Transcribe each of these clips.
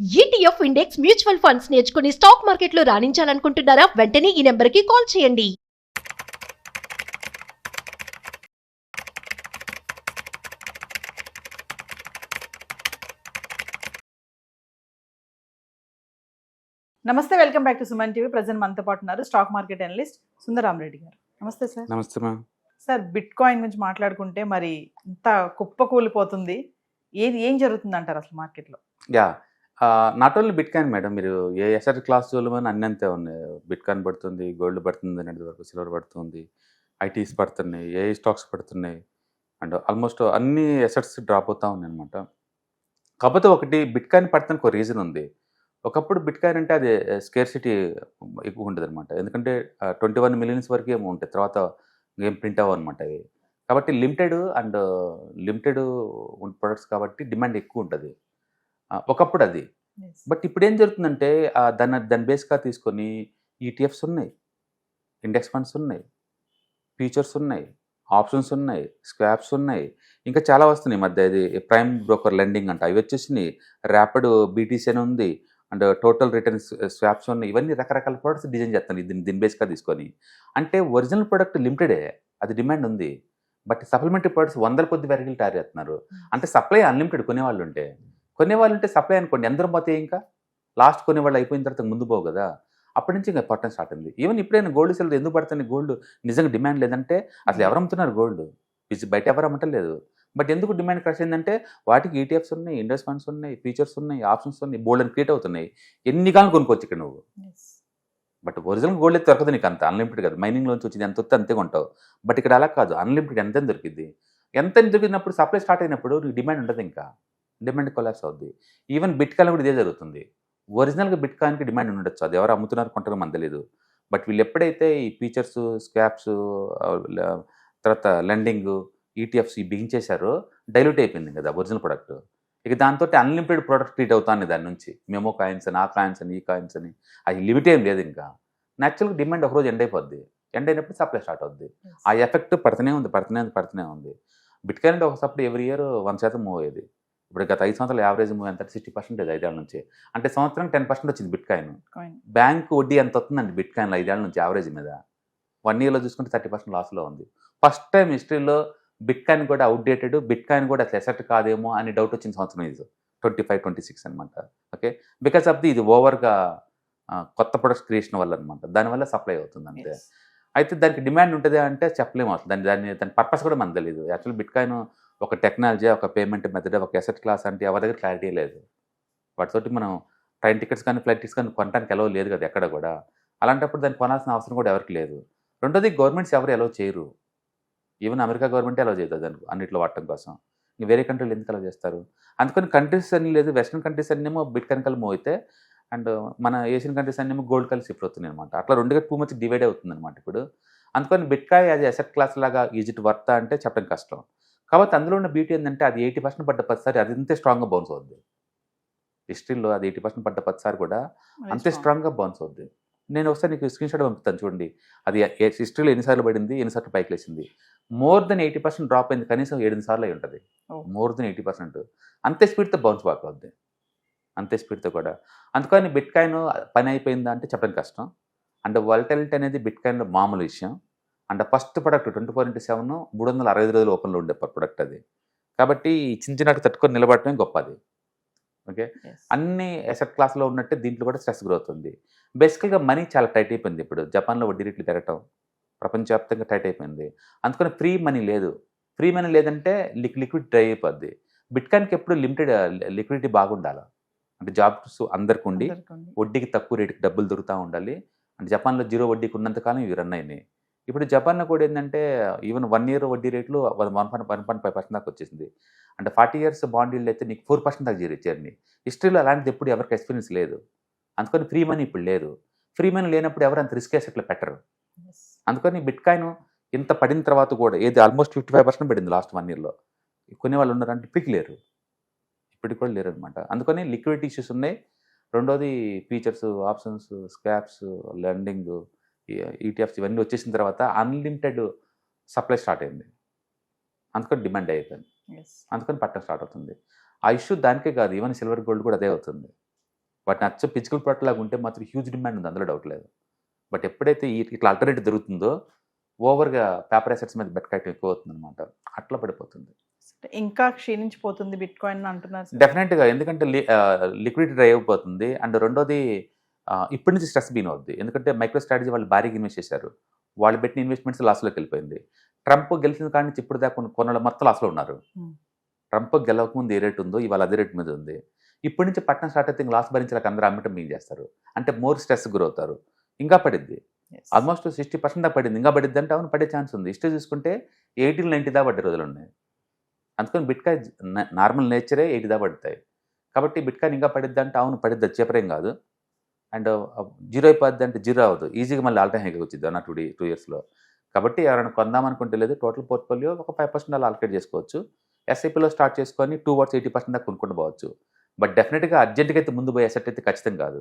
ETF index mutual funds నేర్చుకుని stock మార్కెట్లో రాణించాలనుకుంటున్నారా? వెంటనే ఈ నెంబర్కి కాల్ చేయండి. నమస్తే, welcome back to Suman TV. Present మనతో పాటు ఉన్నారు స్టాక్ మార్కెట్ అనలిస్ట్ సుందరరామరెడ్డి గారు. నమస్తే సార్. నమస్తే మ్యామ్. సార్, బిట్ కాయిన్ గురించి మాట్లాడుకుంటే మరి ఇంత కుప్పకూలిపోతుంది, ఏం జరుగుతుంది అంటారు అసలు మార్కెట్లో? Yeah not only bit coin madam, మీరు ఏ ఎసెట్ క్లాస్ చూడమని అన్ని అంతే ఉన్నాయి. బిట్ కాయిన్ పడుతుంది, గోల్డ్ పడుతుంది, అనేది వరకు సిల్వర్ పడుతుంది, ఐటీస్ పడుతున్నాయి, ఏఐ స్టాక్స్ పడుతున్నాయి, అండ్ ఆల్మోస్ట్ అన్ని ఎసెట్స్ డ్రాప్ అవుతూ ఉన్నాయి అనమాట. కాకపోతే ఒకటి, బిట్ కాయిన్ పడటానికి ఒక రీజన్ ఉంది. ఒకప్పుడు బిట్ కాయిన్ అంటే అది స్కేర్సిటీ ఎక్కువ ఉంటుంది అనమాట. ఎందుకంటే 21 మిలియన్స్ వరకు ఏమో ఉంటాయి, తర్వాత ఏం ప్రింట్ అవ్వవు అనమాట అవి. కాబట్టి లిమిటెడ్ ప్రొడక్ట్స్ కాబట్టి డిమాండ్ ఎక్కువ ఉంటుంది ఒకప్పుడు అది. బట్ ఇప్పుడు ఏం జరుగుతుందంటే దాన్ని బేస్గా తీసుకొని ఈటీఎఫ్స్ ఉన్నాయి, ఇండెక్స్ ఫండ్స్ ఉన్నాయి, ఫ్యూచర్స్ ఉన్నాయి, ఆప్షన్స్ ఉన్నాయి, స్క్వాప్స్ ఉన్నాయి, ఇంకా చాలా వస్తున్నాయి ఈ మధ్య. ఇది ప్రైమ్ బ్రోకర్ లెండింగ్ అంట, అవి వచ్చేసి ర్యాపిడ్ బీటీసీ అని ఉంది, అండ్ టోటల్ రిటర్న్ స్వాప్స్ ఉన్నాయి. ఇవన్నీ రకరకాల ప్రోడక్ట్స్ డిజైన్ చేస్తాను దీని బేస్గా తీసుకొని. అంటే ఒరిజినల్ ప్రోడక్ట్ లిమిటెడే, అది డిమాండ్ ఉంది. బట్ సప్లిమెంటరీ ప్రోడక్ట్స్ వందల కొద్ది వెరైటీలు తయారు చేస్తున్నారు. అంటే సప్లై అన్లిమిటెడ్, కొనేవాళ్ళు ఉంటే సప్లై అనుకోండి, అందరూ పోతే ఇంకా లాస్ట్ కొనేవాళ్ళు అయిపోయిన తర్వాత ముందు పోవు కదా. అప్పటి నుంచి ఇంకా పట్టడం స్టార్ట్ అయింది. ఈవెన్ ఇప్పుడైనా గోల్డ్ సిల్వర్ ఎందుకు పడుతుంది? గోల్డ్ నిజంగా డిమాండ్ లేదంటే అసలు ఎవరు అమ్ముతున్నారు గోల్డ్? బయట ఎవరు అమ్మటలేదు. బట్ ఎందుకు డిమాండ్ క్రష్ అయిందంటే వాటికి ఈటీఎఫ్స్ ఉన్నాయి, ఇండెక్స్ ఫండ్స్ ఉన్నాయి, ఫీచర్స్ ఉన్నాయి, ఆప్షన్స్ ఉన్నాయి, బోల్డ్ అని క్రియేట్ అవుతున్నాయి. ఎన్ని కాలం కొనుక్కోవచ్చు ఇక్కడ నువ్వు. బట్ ఒరిజినల్ గోల్డ్ అయితే దొరకదు నీకు, అంత అన్లిమిటెడ్ కదా. మైనింగ్లోంచి వచ్చింది ఎంత వస్తే అంతే కొంటావు. బట్ ఇక్కడ అలా కాదు, అన్లిమిటెడ్ ఎంత దొరికింది. ఎంత దొరికినప్పుడు సప్లై స్టార్ట్ అయినప్పుడు నీకు డిమాండ్ ఉండదు, ఇంకా డిమాండ్ కొలాప్స్ అవుద్ది. ఈవెన్ బిట్ కాయిన్ కూడా ఇదే జరుగుతుంది. ఒరిజినల్గా బిట్ కాయిన్కి డిమాండ్ ఉండొచ్చు, అది ఎవరు అమ్ముతున్నారు కొంటారో మనకు తెలియదు. బట్ వీళ్ళు ఎప్పుడైతే ఈ ఫీచర్స్, స్క్వాప్స్, తర్వాత లెండింగ్, ఈటీఎఫ్స్ బిగించేశారో డైల్యూట్ అయిపోయింది కదా ఒరిజినల్ ప్రొడక్ట్. ఇక దాంతో అన్లిమిటెడ్ ప్రోడక్ట్ క్రియేట్ అవుతాను దాని నుంచి. మెమో కాయిన్స్ అని, ఆ కాయిన్స్ అని, ఈ కాయిన్స్ అని, అది లిమిట్ ఏం లేదు. ఇంకా న్యాచురల్గా డిమాండ్ ఒకరోజు ఎండ్ అయిపోద్ది. ఎండ్ అయినప్పుడు సప్లై స్టార్ట్ అవుద్ది. ఆ ఎఫెక్ట్ పడుతూనే ఉంది. బిట్ కాయిన్ అంటే ఒకసారి ఎవ్రీ ఇయర్ 1% మూవ్ అయ్యేది. ఇప్పుడు గత 5 సంవత్సరాలు యావరేజ్ మూవ్ ఎంత? 60% 5 ఏళ్ళ నుంచి. అంటే సంవత్సరానికి 10% వచ్చింది బిట్ కాయిన్. బ్యాంక్ వడ్డీ ఎంత వస్తుందండి బిట్ కాయిన్లో 5 ఏళ్ళ నుంచి యావరేజ్ మీద? 1 ఇయర్లో చూసుకుంటే 30% లాస్లో ఉంది. ఫస్ట్ టైం హిస్టరీలో బిట్ కాయిన్ కూడా అవుట్డేటెడ్, బిట్ కాయిన్ కూడా అసలు ఎసెట్ కాదేమో అని డౌట్ వచ్చిన సంవత్సరం ఇది 25-26 అనమాట. ఓకే, బికాస్ ఆఫ్ ఇది ఓవర్గా కొత్త ప్రొడక్ట్స్ క్రియేషన్ వల్ల అనమాట. దానివల్ల సప్లై అవుతుంది అంతే. అయితే దానికి డిమాండ్ ఉంటుంది అంటే చెప్పలేము అసలు. దాని పర్పస్ కూడా మనకు తెలియదు. యాక్చువల్ బిట్ కాయిన్ ఒక టెక్నాలజీ, ఒక పేమెంట్ మెథడ్, ఒక ఎసెట్ క్లాస్ అంటే ఎవరి దగ్గర క్లారిటీ లేదు. వాటితోటి మనం ట్రైన్ టికెట్స్ కానీ, ఫ్లైట్ టికెట్స్ కానీ కొనడానికి ఎలవ్ లేదు కదా ఎక్కడ కూడా. అలాంటప్పుడు దాన్ని కొనాల్సిన అవసరం కూడా ఎవరికి లేదు. రెండోది, గవర్నమెంట్స్ ఎవరు ఎలవ్ చేయరు. ఈవెన్ అమెరికా గవర్నమెంటే అలవ్ చేయదు దానికి అన్నింటిలో వాడటం కోసం. వేరే కంట్రీలు ఎందుకు అలవ్ చేస్తారు? అందుకని కంట్రీస్ అన్ని లేదు, వెస్ట్రన్ కంట్రీస్ అన్నేమో బిట్ కాయిన్ కలిసి మూవ్ అయితే, అండ్ మన ఏషియన్ కంట్రీస్ అన్నేమో గోల్డ్ కలిసి షిఫ్ట్ అవుతున్నాయి అనమాట. అట్లా రెండుగా టూ మచ్ డివైడ్ అవుతుంది అనమాట ఇప్పుడు. అందుకని bit coin as asset class లాగా ఈజ్ ఇట్ వర్తా అంటే చెప్పడం కష్టం. కాబట్టి అందులో ఉన్న బ్యూటీ ఏంటంటే అది 80% పడ్డ ప్రతిసారి అది అంతే స్ట్రాంగ్గా బౌన్స్ అవుద్ది. హిస్టరీలో అది 80% పడ్డ ప్రతిసారి కూడా అంతే స్ట్రాంగ్గా బౌన్స్ అవుద్ది. నేను ఒకసారి నీకు స్క్రీన్ షాట్ పంపుతాను చూడండి. అది హిస్టరీలో ఎన్నిసార్లు పడింది, ఎన్నిసార్లు పైకి లేచింది. మోర్ దెన్ 80% డ్రాప్ అయింది, కనీసం 7 సార్లు అయి ఉంటుంది. More than 80%. అంతే స్పీడ్తో బౌన్స్ బ్యాక్ అవుద్ది, అంతే స్పీడ్తో కూడా. అందుకని బిట్ కాయిన్ పని అయిపోయిందా అంటే చెప్పడం కష్టం. అండ్ వాలటిలిటీ అనేది బిట్ కాయిన్లో మామూలు విషయం. అండ్ ఫస్ట్ ప్రొడక్ట్ 24/7 365 రోజులు ఓపెన్లో ఉండే ప్రొడక్ట్ అది. కాబట్టి చిన్నట్టు తట్టుకొని నిలబడటమే గొప్ప అది. ఓకే, అన్ని ఎసెట్ క్లాస్లో ఉన్నట్టే దీంట్లో కూడా స్ట్రెస్ గ్రోత్ ఉంది. బేసికల్గా మనీ చాలా టైట్ అయిపోయింది ఇప్పుడు. జపాన్లో వడ్డీ రేట్లు పెరగటం ప్రపంచవ్యాప్తంగా టైట్ అయిపోయింది. అందుకని ఫ్రీ మనీ లేదు. ఫ్రీ మనీ లేదంటే లిక్విడ్ డ్రై అయిపోద్ది. బిట్ కాయిన్కి ఎప్పుడు లిమిటెడ్ లిక్విడిటీ బాగుండాలి. అంటే జాబ్స్ అందరికి ఉండి వడ్డీకి తక్కువ రేటుకి డబ్బులు దొరుకుతూ ఉండాలి. అంటే జపాన్లో 0 వడ్డీకి ఉన్నంతకాలం ఇవి రన్ అయినాయి. ఇప్పుడు జపాన్లో కూడా ఏంటంటే ఈవెన్ 1 ఇయర్ వడ్డీ రేట్లు 1.5% దాకా వచ్చేసింది. అంటే 40 ఇయర్స్ బాండ్ ఈల్డ్ అయితే నీకు 4% దాకా చేరినాయి. హిస్టరీలో అలాంటిది ఎప్పుడు ఎవరికి ఎక్స్పీరియన్స్ లేదు. అందుకని ఫ్రీ మనీ ఇప్పుడు లేదు. ఫ్రీ మనీ లేనప్పుడు ఎవరు అంత రిస్క్ అసెట్లు పెట్టరు. అందుకని బిట్ కాయిన్ ఇంత పడిన తర్వాత కూడా ఏది ఆల్మోస్ట్ 55% పడింది లాస్ట్ 1 ఇయర్లో. కొనే వాళ్ళు ఉన్నారంటే ఇప్పటికి లేరు, ఇప్పటికి కూడా లేరు అనమాట. అందుకని లిక్విడిటీ ఇష్యూస్ ఉన్నాయి. రెండోది ఫీచర్స్, ఆప్షన్స్, స్క్వాప్స్, లెండింగ్, ఈటీఎఫ్స్ ఇవన్నీ వచ్చేసిన తర్వాత అన్లిమిటెడ్ సప్లై స్టార్ట్ అయింది. అందుకని డిమాండ్ అయిపోయింది. అందుకని పట్టడం స్టార్ట్ అవుతుంది. ఆ ఇష్యూ దానికే కాదు, ఈవెన్ సిల్వర్ గోల్డ్ కూడా అదే అవుతుంది. వాటిని అచ్చ ఫిజికల్ ప్రోడక్ట్ లాగా ఉంటే మాత్రం హ్యూజ్ డిమాండ్ ఉంది, అందులో డౌట్ లేదు. బట్ ఎప్పుడైతే ఇట్లా ఆల్టర్నేటివ్ దొరుకుతుందో ఓవర్గా పేపర్ అసెట్స్ మీద బెట్ కట్టడం ఎక్కువ అవుతుంది అనమాట, అట్లా పడిపోతుంది. ఇంకా క్షీణించిపోతుంది బిట్ కాయిన్ అంటున్నారు సార్. డెఫినెట్గా, ఎందుకంటే లిక్విడిటీ డ్రై అయిపోతుంది. అండ్ రెండోది ఇప్పటి నుంచి స్ట్రెస్ బీన్ అవుద్ది, ఎందుకంటే మైక్రో స్ట్రాటజీ వాళ్ళు భారీగా ఇన్వెస్ట్ చేశారు, వాళ్ళు పెట్టిన ఇన్వెస్ట్మెంట్స్ లాస్లోకి వెళ్ళిపోయింది. ట్రంప్ గెలిచిన కాడి నుంచి ఇప్పుడు దాకా కొన్న మొత్తం లాస్లో ఉన్నారు. ట్రంప్ గెలవకముందు ఏ రేట్ ఉందో ఇవాళ అదే రేట్ మీద ఉంది. ఇప్పటి నుంచి పట్టణం స్టార్ట్ అయితే లాస్ భరించలేక అందరూ అమ్మటం మీన్ చేస్తారు, అంటే మోర్ స్ట్రెస్ గురవుతారు. ఇంకా పడిద్ది, ఆల్మోస్ట్ 60% దాకా పడింది, ఇంకా పడిద్ది అంటే అవును పడే ఛాన్స్ ఉంది. హిస్టరీ చూసుకుంటే 80-90 దాకా పడ్డే రోజులు ఉన్నాయి. అందుకని బిట్కాయిన్ నార్మల్ నేచరే 80 దాకా పడతాయి. కాబట్టి బిట్కాయిన్ ఇంకా పడిద్ది అంటే అవును పడిద్ది, అది చెప్పరేం కాదు. అండ్ జీరో అయిపోద్ది అంటే జీరో అవ్వదు, ఈజీగా మళ్ళీ ఆల్ టైమ్ హైకి వచ్చింది అన్న 2 ఇయర్స్లో. కాబట్టి ఎవరైనా కొందామనుకుంటే లేదు, టోటల్ పోర్ట్ఫోలియో ఒక 5% అలా ఆల్కేట్ చేసుకోవచ్చు. ఎస్ఐపిలో స్టార్ట్ చేసుకొని 80% దాకా కొనుక్కుంటూ పోవచ్చు. బట్ డెఫినెట్గా అర్జెంట్గా అయితే ముందు పోయే అసెట్ అయితే ఖచ్చితంగా కాదు.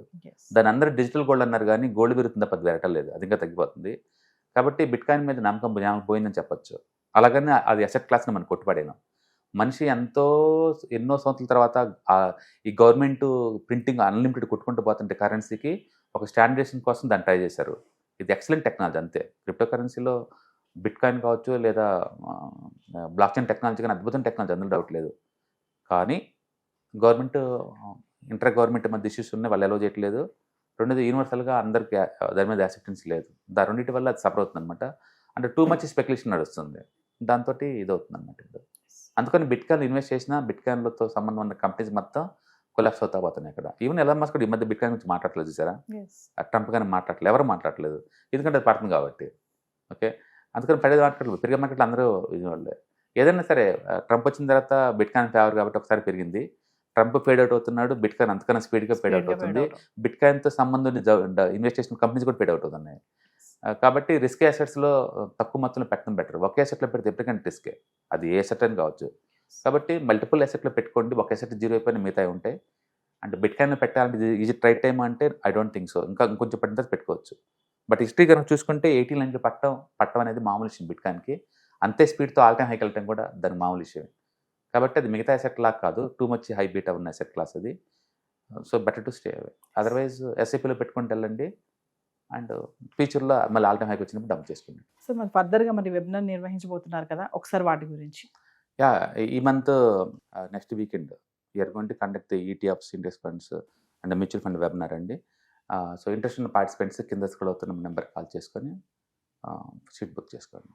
దాని అందరూ డిజిటల్ గోల్డ్ అన్నారు కానీ గోల్డ్ పెరుగుతుందా పెద్ద పెరగటం లేదు, అది ఇంకా తగ్గిపోతుంది. కాబట్టి బిట్కాయిన్ మీద నమ్మకం పోయిందని చెప్పొచ్చు. అలాగని అది అసెట్ క్లాస్ని మనం కొట్టుపడేను. మనిషి ఎన్నో సంవత్సరాల తర్వాత ఈ గవర్నమెంట్ ప్రింటింగ్ అన్లిమిటెడ్ కొట్టుకుంటూ పోతుంటే కరెన్సీకి ఒక స్టాండర్డైజేషన్ కోసం దాన్ని ట్రై చేశారు. ఇది ఎక్సలెంట్ టెక్నాలజీ అంతే. క్రిప్టో కరెన్సీలో బిట్కాయిన్ కావచ్చు లేదా బ్లాక్ చైన్ టెక్నాలజీ కానీ అద్భుతం టెక్నాలజీ, అందులో డౌట్ లేదు. కానీ గవర్నమెంట్ ఇంటర్ గవర్నమెంట్ మధ్య ఇష్యూస్ ఉన్నాయి, వాళ్ళు ఎలో చేయట్లేదు. రెండోది యూనివర్సల్గా అందరికి దాని మీద యాక్సెప్టెన్స్ లేదు. దాని రెండింటి వల్ల అది సఫర్ అవుతుంది అనమాట. అంటే టూ మచ్ స్పెక్యులేషన్ నడుస్తుంది, దాంతో ఇది అవుతుంది అనమాట. అందుకని బిట్కాయిన్ ఇన్వెస్ట్ చేసినా బిట్కాయిన్లతో సంబంధం ఉన్న కంపెనీస్ మొత్తం కొలాప్స్ అవుతా పోతున్నాయి ఇక్కడ. ఈవెన్ ఎలాన్ మస్క్ కూడా ఈ మధ్య బిట్కాయిన్ గురించి మాట్లాడలేదు చూసారా, ట్రంప్ కానీ మాట్లాడలేదు, ఎవరు మాట్లాడలేదు, ఎందుకంటే అది పడుతుంది కాబట్టి. ఓకే, అందుకని పడేది మాట్లాడలేదు, పెరిగే మార్కెట్లు అందరూ ఇది వాళ్ళే. ఏదైనా సరే ట్రంప్ వచ్చిన తర్వాత బిట్కాయిన్ ఫేవర్ కాబట్టి ఒకసారి పెరిగింది, ట్రంప్ ఫేడ్ అవుట్ అవుతున్నాడు, బిట్కాయిన్ అంతకన్నా స్పీడ్గా ఫేడ్ అవుట్ అవుతుంది. బిట్కాయిన్తో సంబంధం ఇన్వెస్ట్ చేసిన కంపెనీస్ కూడా ఫేడ్ అవుట్ అవుతున్నాయి. కాబట్టి రిస్క్ అసెట్స్లో తక్కువ మొత్తంలో పెట్టడం బెటర్. ఒకే అసెట్లో పెడితే ఎప్పటికంటే రిస్కే, అది ఏ అసెట్ అని కావచ్చు. కాబట్టి మల్టిపుల్ అసెట్లో పెట్టుకోండి, ఒక అసెట్ జీరో అయిపోయిన మిగతా ఉంటాయి. అంటే బిట్కాయిన్లో పెట్టాలంటే ఈజీ రైట్ టైం అంటే ఐ డోంట్ థింక్ సో, ఇంకా ఇంకొంచెం పడిన తర్వాత పెట్టుకోవచ్చు. బట్ హిస్టరీ కనుక చూసుకుంటే 80 పట్టడం అనేది మామూలు విషయం బిట్కాయిన్కి. అంతే స్పీడ్తో ఆల్ టైమ్ హైకి వెళ్ళటం కూడా దానికి మామూలు విషయం. కాబట్టి అది మిగతా అసెట్ లాగా కాదు, టూ మచ్ హై బీటా ఉన్న అసెట్ క్లాస్ అది. So better to stay away. Otherwise ఎస్ఐపిలో పెట్టుకుంటూ వెళ్ళండి, అండ్ ఫ్యూచర్లో మళ్ళీ ఆల్ టైమ్ హైకి వచ్చినప్పుడు డౌన్ చేసుకోండి. సో మరి ఫర్దర్గా మరి వెబినార్ నిర్వహించబోతున్నారు కదా, ఒకసారి వాటి గురించి. యా, ఈ month next weekend you're going to conduct ETFs, index funds and mutual fund webinar అండి. సో ఇంట్రెస్ట్ ఉన్న పార్టిసిపెంట్స్ కింద స్క్రోల్ అవుతున్న నెంబర్ కాల్ చేసుకొని సీట్ బుక్ చేసుకోండి.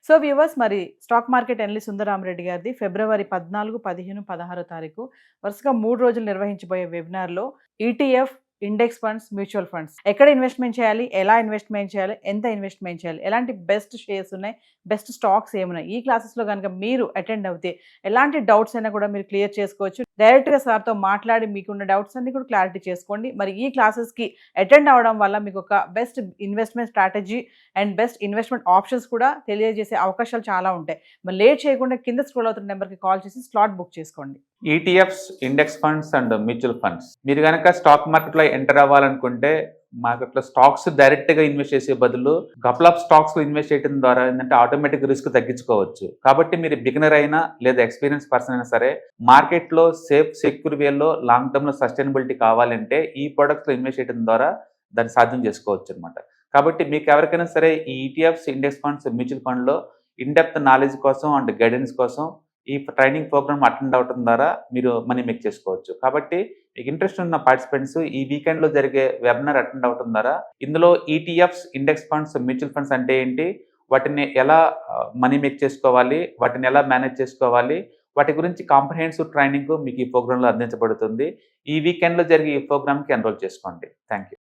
సో వ్యూవర్స్, మరి స్టాక్ మార్కెట్ ఎనలిస్ట్ సుందరరామరెడ్డి గారిది ఫిబ్రవరి 14, 15, 16 తారీఖు వరుసగా 3 రోజులు నిర్వహించబోయే వెబినార్లో ETF, index funds, mutual funds ఎక్కడ ఇన్వెస్ట్మెంట్ చేయాలి, ఎలా ఇన్వెస్ట్మెంట్ చేయాలి, ఎంత ఇన్వెస్ట్మెంట్ చేయాలి, ఎలాంటి బెస్ట్ షేర్స్ ఉన్నాయి, బెస్ట్ స్టాక్స్ ఏమున్నాయి, ఈ క్లాసెస్లో కనుక మీరు అటెండ్ అవుతే ఎలాంటి డౌట్స్ అయినా కూడా మీరు క్లియర్ చేసుకోవచ్చు. డైరెక్ట్గా సార్తో మాట్లాడి మీకున్న డౌట్స్ అన్ని కూడా క్లారిటీ చేసుకోండి. మరి ఈ క్లాసెస్కి అటెండ్ అవ్వడం వల్ల మీకు ఒక best investment strategy and best investment options కూడా తెలియజేసే అవకాశాలు చాలా ఉంటాయి. మరి లేట్ చేయకుండా కింద స్క్రోల్ అవుతున్న నెంబర్కి కాల్ చేసి స్లాట్ బుక్ చేసుకోండి. ETFs, index funds and mutual funds మీరు కనుక స్టాక్ మార్కెట్లో ఎంటర్ అవ్వాలనుకుంటే మార్కెట్లో స్టాక్స్ డైరెక్ట్గా ఇన్వెస్ట్ చేసే బదులు కపుల్ ఆఫ్ స్టాక్స్లో ఇన్వెస్ట్ చేయడం ద్వారా ఏంటంటే ఆటోమేటిక్ రిస్క్ తగ్గించుకోవచ్చు. కాబట్టి మీరు బిగినర్ అయినా లేదా ఎక్స్పీరియన్స్ పర్సన్ అయినా సరే మార్కెట్లో సేఫ్ సెక్యూర్ వేలో లాంగ్ టర్మ్లో సస్టైనబిలిటీ కావాలంటే ఈ ప్రొడక్ట్స్లో ఇన్వెస్ట్ చేయడం ద్వారా దాన్ని సాధ్యం చేసుకోవచ్చు అనమాట. కాబట్టి మీకు ఎవరికైనా సరే ఈ ఈటీఎఫ్స్, ఇండెక్స్ ఫండ్స్, మ్యూచువల్ ఫండ్లో ఇన్డెప్త్ నాలెడ్జ్ కోసం అండ్ గైడెన్స్ కోసం ఈ ట్రైనింగ్ ప్రోగ్రామ్ అటెండ్ అవడం ద్వారా మీరు మనీ మేక్ చేసుకోవచ్చు. కాబట్టి మీకు ఇంట్రెస్ట్ ఉన్న పార్టిసిపెంట్స్ ఈ వీకెండ్లో జరిగే వెబినార్ అటెండ్ అవడం ద్వారా ఇందులో ETFs, index funds, mutual funds అంటే ఏంటి, వాటిని ఎలా మనీ మేక్ చేసుకోవాలి, వాటిని ఎలా మేనేజ్ చేసుకోవాలి, వాటి గురించి కాంప్రహెన్సివ్ ట్రైనింగ్ మీకు ఈ ప్రోగ్రాంలో అందించబడుతుంది. ఈ వీకెండ్లో జరిగే ఈ ప్రోగ్రామ్కి ఎన్రోల్ చేసుకోండి. Thank you.